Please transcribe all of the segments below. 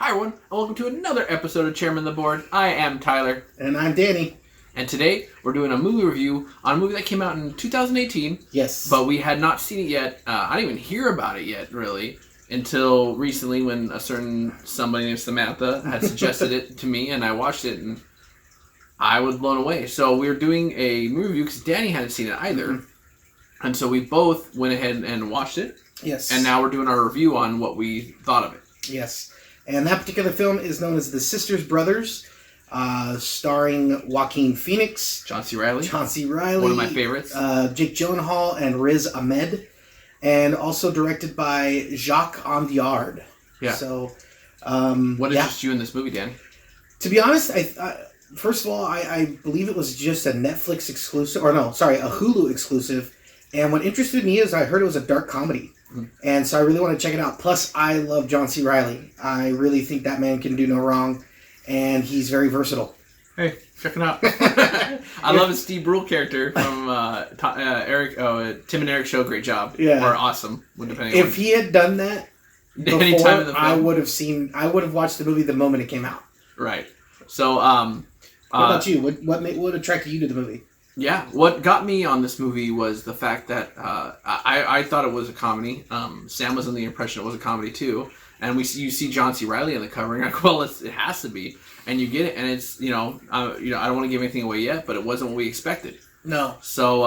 Hi everyone, and welcome to another episode of Chairmen the Board. I am Tyler. And I'm Danny. And today, we're doing a movie review on a movie that came out in 2018. Yes. But we had not seen it yet. I didn't even hear about it yet, really, until recently when a certain somebody named Samantha had suggested it to me, and I watched it, and I was blown away. So we were doing a movie review because Danny hadn't seen it either. Mm-hmm. And so we both went ahead and watched it. Yes. And now we're doing our review on what we thought of it. Yes. And that particular film is known as The Sisters Brothers, starring Joaquin Phoenix, John C. Reilly, one of my favorites, Jake Gyllenhaal, and Riz Ahmed, and also directed by Jacques Audiard. Yeah. So, what interests you in this movie, Danny? To be honest, first of all, I believe it was just a Netflix exclusive, a Hulu exclusive. And what interested me is I heard it was a dark comedy. And so I really want to check it out. Plus, I love John C. Reilly. I really think that man can do no wrong. And he's very versatile. Hey, check it out. I love his Steve Brule character from Tim and Eric Show. Great job. Yeah. Or awesome. If he had done that before, I would have watched the movie the moment it came out. Right. So, what about you? What attracted you to the movie? Yeah, what got me on this movie was the fact that I thought it was a comedy. Sam was under the impression it was a comedy too, and you see John C. Reilly on the cover, and you're like, well, it has to be, and you get it, and it's I don't want to give anything away yet, but it wasn't what we expected. No. So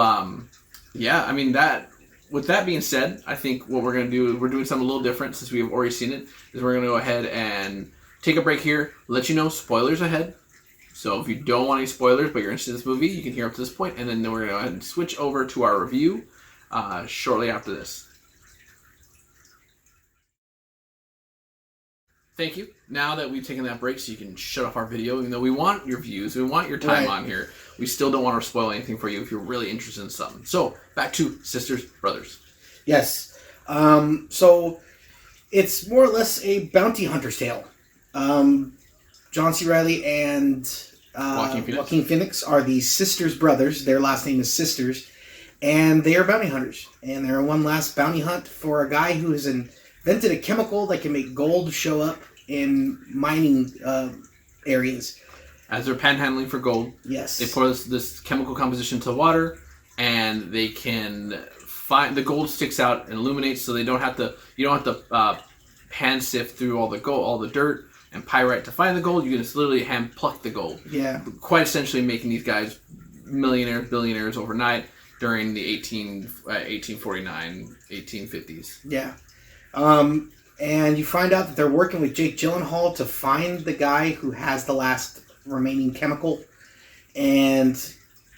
yeah, I mean that. With that being said, I think what we're gonna do, we're doing something a little different since we've already seen it. Is we're gonna go ahead and take a break here, let you know spoilers ahead. So if you don't want any spoilers, but you're interested in this movie, you can hear up to this point, and then we're going to go ahead and switch over to our review shortly after this. Thank you. Now that we've taken that break, so you can shut off our video, even though we want your views, we want your time on here, we still don't want to spoil anything for you if you're really interested in something. So back to Sisters Brothers. Yes. So it's more or less a bounty hunter's tale. John C. Reilly and Joaquin Phoenix are the Sisters Brothers. Their last name is Sisters. And they are bounty hunters. And they're on one last bounty hunt for a guy who has invented a chemical that can make gold show up in mining areas. As they're panhandling for gold, yes, they pour this chemical composition to the water, and they can find the gold sticks out and illuminates, so you don't have to hand sift through all the gold, all the dirt, and pyrite to find the gold. You can just literally hand pluck the gold. Yeah. Quite essentially making these guys millionaires, billionaires overnight during the 1849, 1850s. Yeah. And you find out that they're working with Jake Gyllenhaal to find the guy who has the last remaining chemical. And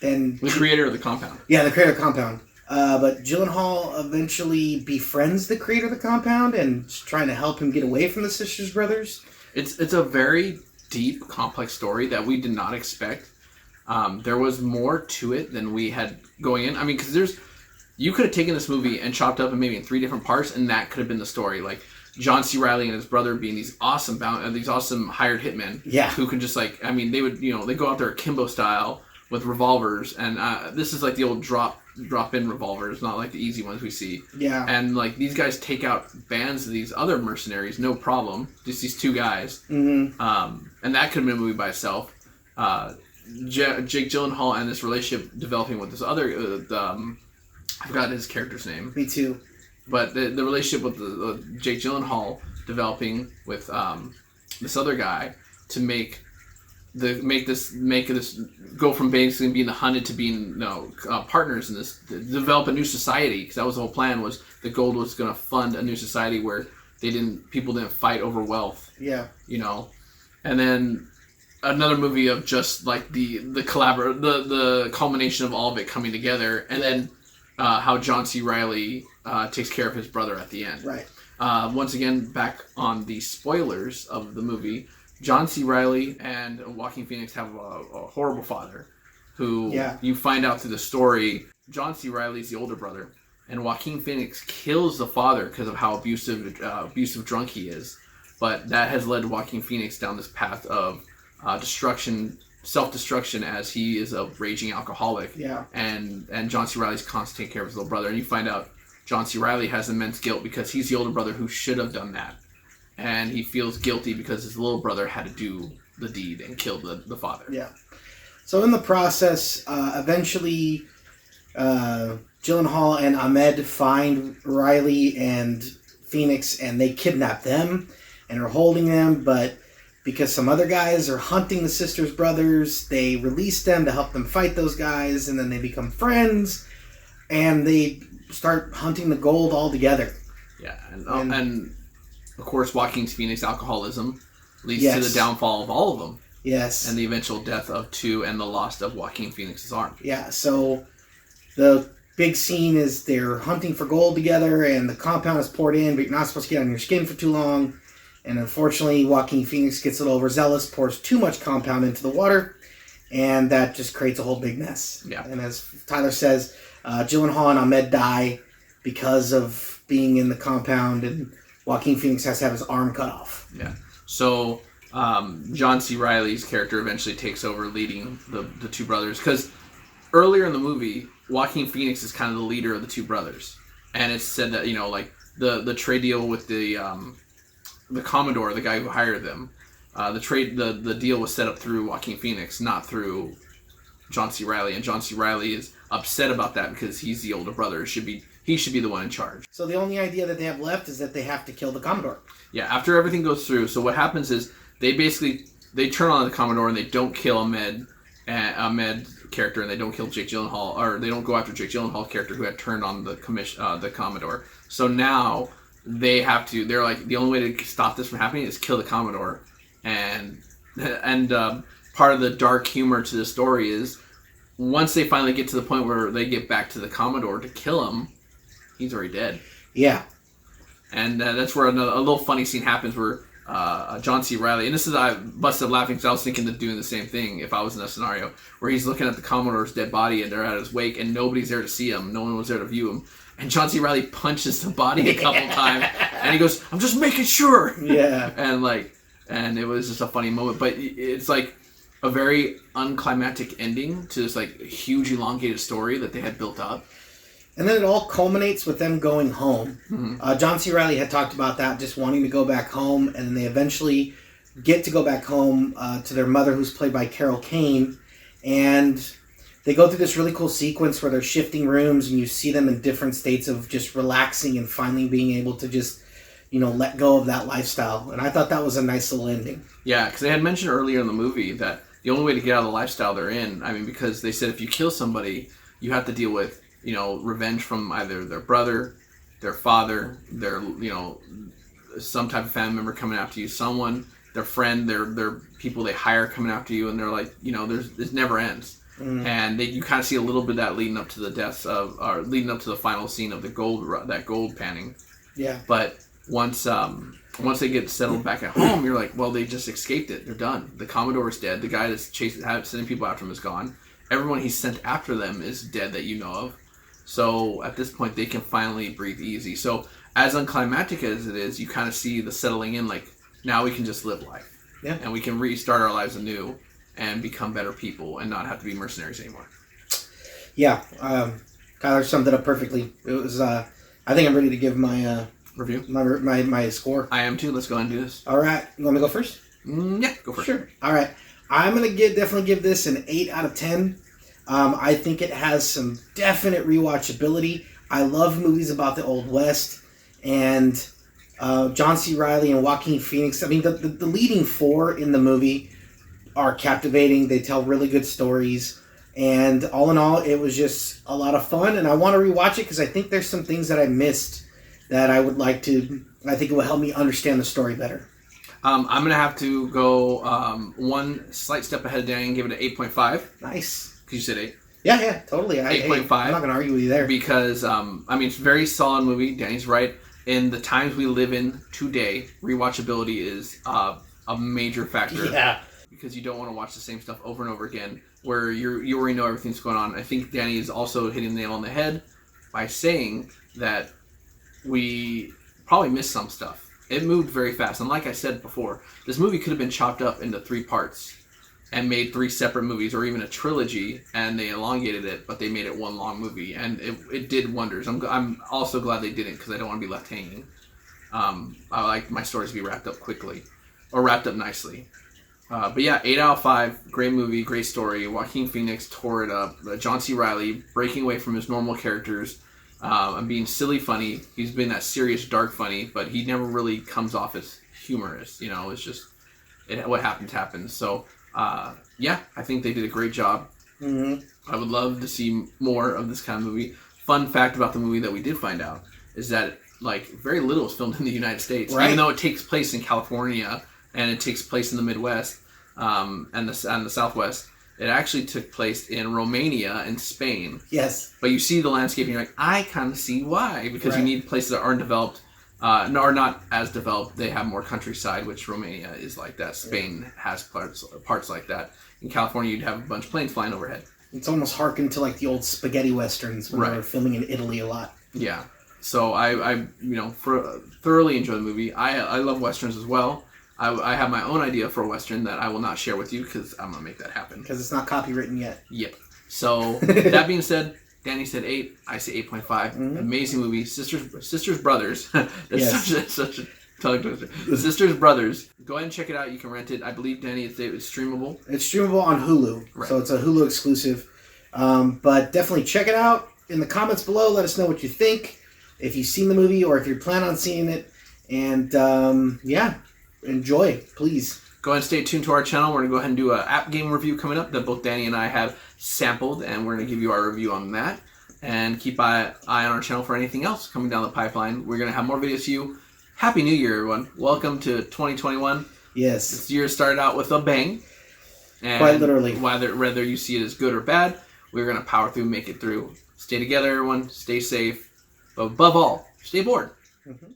then... The creator of the compound. Yeah, the creator of the compound. But Gyllenhaal eventually befriends the creator of the compound and is trying to help him get away from the Sisters Brothers. It's a very deep, complex story that we did not expect. There was more to it than we had going in. I mean, because you could have taken this movie and chopped up in maybe in 3 different parts, and that could have been the story. Like John C. Reilly and his brother being these awesome hired hitmen. Yeah. Who could just they go out there akimbo style with revolvers, and this is like the old drop-in revolvers, not like the easy ones we see. Yeah. And like these guys take out bands of these other mercenaries, no problem. Just these 2 guys. Mm-hmm. And that could have been a movie by itself. Jake Gyllenhaal and this relationship developing with this other, I forgot his character's name. Me too. But the relationship with Jake Gyllenhaal developing with this other guy to make this go from basically being the hunted to being partners in this, to develop a new society, because that was the whole plan, was the gold was going to fund a new society where people didn't fight over wealth. Yeah. And then another movie of just like the culmination of all of it coming together, and then how John C. Reilly takes care of his brother at the end. Right. Once again, back on the spoilers of the movie, John C. Reilly and Joaquin Phoenix have a horrible father who you find out through the story. John C. Reilly's the older brother, and Joaquin Phoenix kills the father because of how abusive drunk he is. But that has led Joaquin Phoenix down this path of self-destruction, as he is a raging alcoholic. Yeah. And John C. Reilly's constantly taking care of his little brother, and you find out John C. Reilly has immense guilt because he's the older brother who should have done that. and he feels guilty because his little brother had to do the deed and kill the father. Yeah. So in the process, eventually, Gyllenhaal and Ahmed find Riley and Phoenix, and they kidnap them and are holding them, but because some other guys are hunting the sisters' brothers, they release them to help them fight those guys, and then they become friends, and they start hunting the gold all together. Yeah, and of course, Joaquin Phoenix alcoholism leads to the downfall of all of them. Yes. And the eventual death of 2 and the loss of Joaquin Phoenix's arm. Yeah, so the big scene is they're hunting for gold together, and the compound is poured in, but you're not supposed to get on your skin for too long. And unfortunately, Joaquin Phoenix gets a little overzealous, pours too much compound into the water, and that just creates a whole big mess. Yeah. And as Tyler says, Gyllenhaal and Ahmed die because of being in the compound, and Joaquin Phoenix has to have his arm cut off. Yeah. So John C. Reilly's character eventually takes over leading the 2 brothers, because earlier in the movie, Joaquin Phoenix is kind of the leader of the 2 brothers, and it's said that like the trade deal with the Commodore, the guy who hired them, the deal was set up through Joaquin Phoenix, not through John C. Reilly, and John C. Reilly is upset about that because he's the older brother. He should be the one in charge. So the only idea that they have left is that they have to kill the Commodore. Yeah, after everything goes through, so what happens is they turn on the Commodore and they don't kill Ahmed character, and they don't kill Jake Gyllenhaal, or they don't go after Jake Gyllenhaal character who had turned on the Commodore. So now they're like, the only way to stop this from happening is kill the Commodore, and part of the dark humor to the story is once they finally get to the point where they get back to the Commodore to kill him, he's already dead. Yeah. And that's where a little funny scene happens where John C. Reilly, and I busted laughing because I was thinking of doing the same thing if I was in that scenario, where he's looking at the Commodore's dead body and they're at his wake and nobody's there to see him. No one was there to view him. And John C. Reilly punches the body a couple times and he goes, "I'm just making sure." Yeah. and it was just a funny moment. But it's like a very unclimactic ending to this like huge elongated story that they had built up. And then it all culminates with them going home. Mm-hmm. John C. Reilly had talked about that, just wanting to go back home, and then they eventually get to go back home to their mother, who's played by Carol Kane, and they go through this really cool sequence where they're shifting rooms, and you see them in different states of just relaxing and finally being able to just, let go of that lifestyle. And I thought that was a nice little ending. Yeah, because they had mentioned earlier in the movie that the only way to get out of the lifestyle they're in, because they said if you kill somebody, you have to deal with revenge from either their brother, their father, their, some type of family member coming after you, someone, their friend, their people they hire coming after you, and they're like, this never ends. Mm. And you kind of see a little bit of that leading up to the deaths or leading up to the final scene of that gold panning. Yeah. But once they get settled back at home, you're like, well, they just escaped it. They're done. The Commodore is dead. The guy that's sending people after him is gone. Everyone he sent after them is dead that you know of. So at this point, they can finally breathe easy. So as unclimactic as it is, you kind of see the settling in, like, now we can just live life. Yeah. And we can restart our lives anew and become better people and not have to be mercenaries anymore. Yeah. Tyler summed it up perfectly. It was, I think I'm ready to give my review, my score. I am too. Let's go ahead and do this. All right. You want me to go first? Yeah, go first. Sure. All right. I'm going to definitely give this an 8 out of 10. I think it has some definite rewatchability. I love movies about the Old West, and John C. Reilly and Joaquin Phoenix. The leading 4 in the movie are captivating. They tell really good stories, and all in all, it was just a lot of fun, and I want to rewatch it because I think there's some things that I missed that I would like to. I think it will help me understand the story better. I'm going to have to go one slight step ahead of Danny and give it an 8.5. Nice. You said 8? Yeah, totally. 8.5. I'm not going to argue with you there. Because, it's a very solid movie. Danny's right. In the times we live in today, rewatchability is a major factor. Yeah. Because you don't want to watch the same stuff over and over again, where you already know everything's going on. I think Danny is also hitting the nail on the head by saying that we probably missed some stuff. It moved very fast. And like I said before, this movie could have been chopped up into 3 parts and made 3 separate movies, or even a trilogy, and they elongated it, but they made it one long movie, and it did wonders. I'm also glad they didn't, because I don't want to be left hanging. I like my stories to be wrapped up quickly, or wrapped up nicely. But yeah, 8 out of 5. Great movie, great story. Joaquin Phoenix tore it up. John C. Reilly breaking away from his normal characters and being silly funny. He's been that serious, dark funny, but he never really comes off as humorous. You know, it's just what happens. So yeah, I think they did a great job. Mm-hmm. I would love to see more of this kind of movie. Fun fact about the movie that we did find out is that like very little is filmed in the United States, right. Even though it takes place in California and it takes place in the Midwest and the Southwest. It actually took place in Romania and Spain. Yes. But you see the landscape and you're like, I kind of see why, because you need places that aren't developed, are not as developed. They have more countryside, which Romania is like that. Spain has parts like that. In California, you'd have a bunch of planes flying overhead. It's almost harkened to like the old spaghetti westerns when they were filming in Italy a lot. Yeah. So I thoroughly enjoy the movie. I love westerns as well. I have my own idea for a western that I will not share with you because I'm gonna make that happen. Because it's not copywritten yet. Yep. So that being said, Danny said 8. I say 8.5. Mm-hmm. Amazing movie. Sisters Brothers. That's such a tongue twister. Sisters Brothers. Go ahead and check it out. You can rent it. I believe, Danny, it's streamable. It's streamable on Hulu. Right. So it's a Hulu exclusive. But definitely check it out. In the comments below, let us know what you think. If you've seen the movie or if you plan on seeing it. And yeah, enjoy, please. Go ahead and stay tuned to our channel. We're going to go ahead and do an app game review coming up that both Danny and I have sampled, and we're going to give you our review on that. And keep an eye on our channel for anything else coming down the pipeline. We're going to have more videos for you. Happy New Year, everyone. Welcome to 2021. Yes. This year started out with a bang. And quite literally. Whether you see it as good or bad, we're going to power through, make it through. Stay together, everyone. Stay safe. But above all, stay bored. Mm-hmm.